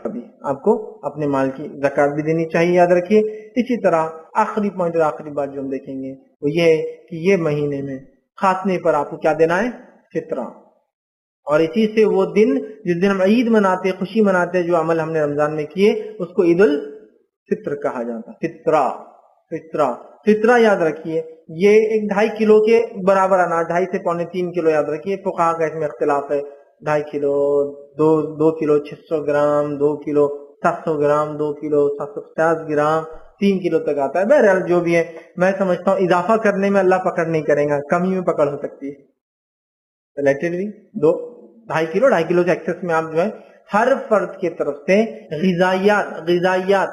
کبھی آپ کو اپنے مال کی زکات بھی دینی چاہیے، یاد رکھیے۔ اسی طرح آخری پوائنٹ اور آخری بات جو ہم دیکھیں گے وہ یہ ہے کہ یہ مہینے میں خاتمے پر آپ کو کیا دینا ہے؟ فطرہ۔ اور اسی سے وہ دن جس دن ہم عید مناتے، خوشی مناتے، جو عمل ہم نے رمضان میں کیے اس کو عید الفطر کہا جاتا ہے۔ فطرہ فطرہ یاد رکھیے یہ 2.5 کلو کے برابر اناج، 2.5 سے 2.25 کلو یاد رکھیے۔ فقہا کا اس میں اختلاف ہے، 2.5 کلو، 2 کلو 600 گرام، 2 کلو 700 گرام، 2 کلو 750 گرام، 3 کلو تک آتا ہے۔ بہرحال جو بھی ہے، میں سمجھتا ہوں اضافہ کرنے میں اللہ پکڑ نہیں کرے گا، کمی میں پکڑ ہو سکتی ہے۔ لیٹرلی 2.5 کلو، 2.5 کلو سے ایکسس میں آپ جو ہے ہر فرد کی طرف سے غذائیات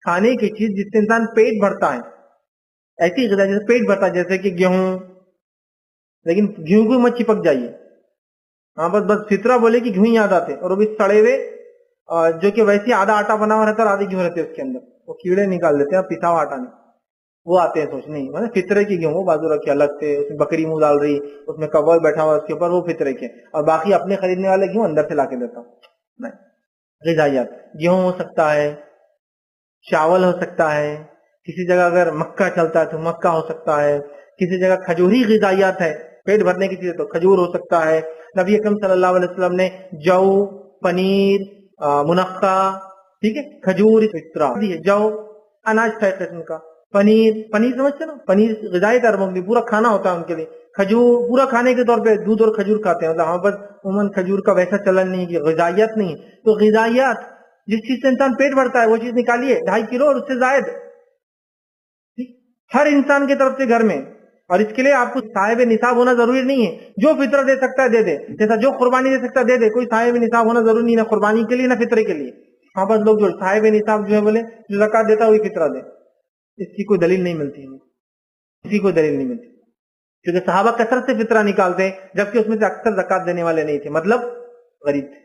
کھانے کی چیز جس سے انسان پیٹ بھرتا ہے، ایسی غذا جیسے پیٹ بھرتا ہے، جیسے کہ گیہوں، لیکن گیہوں کو مت چپک جائیے، ہاں بس فطرہ بولے کہ گیہوں یاد آتے، اور وہ بھی سڑے ہوئے جو کہ ویسے آدھا آٹا بنا ہوا رہتا ہے اور آدھے گیہوں رہتے ہیں اس کے اندر، وہ کیڑے نکال دیتے ہیں، پسا ہوا آٹا نہیں، وہ آتے ہیں سوچ نہیں، مطلب فطرے کی گیہوں بازو رکھے الگ سے، اس میں بکری منہ ڈال رہی، اس میں کبوتر بیٹھا ہوا اس کے اوپر، وہ فطرے کے، اور باقی اپنے خریدنے والے گیہوں اندر سے لا کے دیتا ہوں۔ نہیں، غذائیات گیہوں ہو سکتا ہے، چاول ہو سکتا ہے، کسی جگہ اگر مکہ چلتا ہے تو مکہ ہو سکتا ہے، کسی جگہ کھجوری غذائیات ہے، پیٹ بھرنے کی چیز تو کھجور ہو سکتا ہے۔ نبی اکرم صلی اللہ علیہ وسلم نے جو، پنیر، منقع، ٹھیک ہے، کھجور، فطرہ دی ہے۔ جو اناج کا ایک قسم کا، پنیر سمجھتے نا، پنیر غذائیت عربوں کے لیے پورا کھانا ہوتا ہے ان کے لیے، کھجور پورا کھانے کے طور پہ دودھ اور کھجور کھاتے ہیں، ہاں بس عموماً کھجور کا ویسا چلن نہیں کہ غذائیت نہیں ہے، تو غذائیات جس چیز سے انسان پیٹ بھرتا ہے وہ چیز نکالیے 2.5 کلو اور اس سے زائد ہر انسان کی طرف سے گھر میں۔ اور اس کے لیے آپ کو صاحب نصاب ہونا ضروری نہیں ہے، جو فطرہ دے سکتا ہے دے دے، جیسا جو قربانی دے سکتا ہے دے دے، کوئی صاحب نصاب ہونا ضروری نہیں، نہ قربانی کے لیے نہ فطرے کے لیے۔ ہاں بس لوگ جو صاحب نصاب جو ہے بولے جو زکات دیتا ہے وہی فطرہ دے، اس کی کوئی دلیل نہیں ملتی ہے، کسی کو دلیل نہیں ملتی، کیونکہ صحابہ کثرت سے فطرہ نکالتے جبکہ اس میں سے اکثر زکات دینے والے نہیں تھے، مطلب غریب تھے۔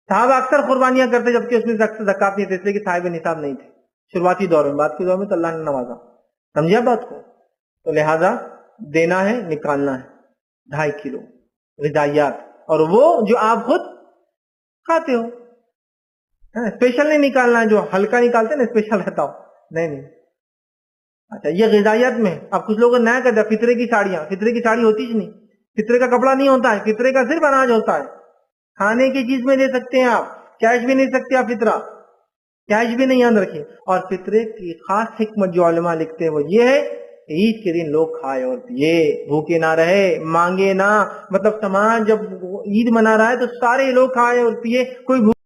صحابہ اکثر قربانیاں کرتے جبکہ اس میں سے اکثر زکات نہیں تھے، اس لیے کہ صاحب نصاب نہیں تھے شروعاتی دور میں، بعد کے دور میں تو اللہ نے نوازا، سمجھے بات کو؟ تو لہذا دینا ہے، نکالنا ہے 2.5 کلو غذائیات، اور وہ جو آپ خود کھاتے ہو، اسپیشل نہیں نکالنا ہے، جو ہلکا نکالتے نا اسپیشل رہتا ہو، نہیں۔ اچھا یہ غذائیات میں اب کچھ لوگ نیا کہتے ہیں فطرے کی ساڑیاں، فطرے کی ساڑی ہوتی ہی نہیں، فطرے کا کپڑا نہیں ہوتا ہے، فطرے کا صرف اناج ہوتا ہے، کھانے کی چیز میں دے سکتے ہیں آپ، کیش بھی نہیں سکتے آپ فطرہ، کیش بھی نہیں، یاد رکھیے۔ اور فطرے کی خاص حکمت جو علماء لکھتے ہیں وہ یہ ہے، عید کے دن لوگ کھائے اور پیے، بھوکے نہ رہے، مانگے نہ، مطلب سماج جب عید منا رہا ہے تو سارے لوگ کھائے اور پیے، کوئی